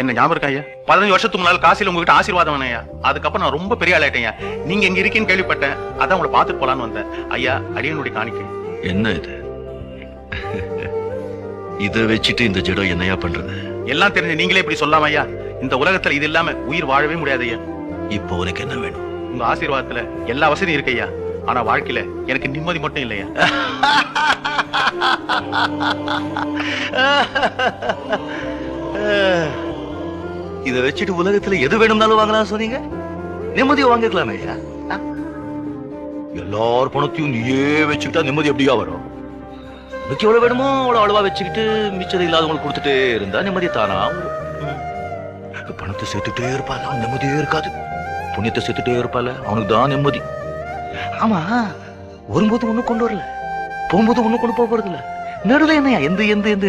என்ன ஞாபகம் இருக்கா ஐயா? 15 வருஷத்துக்கு முன்னால காசில உங்ககிட்ட ஆசீர்வாதம் ஐயா. அதுக்கப்புறம் நான் ரொம்ப பெரிய ஆளாயிட்டேன். நீங்க எங்க இருக்கீன்னு கேள்விப்பட்டேன். அதான் உங்களை பார்த்துட்டு போலான்னு வந்தேன். ஐயா, அடியனுடைய காணிக்கை. என்ன இது? இதை வச்சுட்டு இந்த ஜடம் என்னையா பண்றது? எல்லாம் தெரிஞ்சு நீங்களே இப்படி சொல்லாம ஐயா? இந்த உலகத்துல இது இல்லாம உயிர் வாழவே முடியாது ஐயா. இப்போ உனக்கு என்ன வேணும்? உங்க ஆசீர்வாதத்துல எல்லா வசதியும் இருக்கு ஐயா. ஆனா வாழ்க்கையில எனக்கு நிம்மதி மட்டும் இல்லையா. இதை வச்சுட்டு உலகத்துல எது வேணும்னாலும் வாங்கலாம் சொன்னீங்க. நிம்மதியை வாங்கிக்கலாமே ஐயா. எல்லார் பணத்தையும் நீயே வச்சுக்கிட்டா நிம்மதி எப்படியா வரும்? உனக்கு எவ்வளவு வேணுமோ அவ்வளவு அளவா வச்சுக்கிட்டு மிச்சம் இல்லாதவங்களுக்கு கொடுத்துட்டே இருந்தா நிம்மதி தானா வரும். பணத்தை சேர்த்துட்டே இருப்பாள், அவன் நிம்மதியே இருக்காது. புண்ணியத்தை சேர்த்துட்டே இருப்பாள், அவனுக்கு தான் நிம்மதி. ஆமா, வரும்போது ஒண்ணு கொண்டு வரல, போகும்போது ஒண்ணு கொண்டு போக போறது இல்ல. நடுவில் என்னையா எந்த எந்த எந்த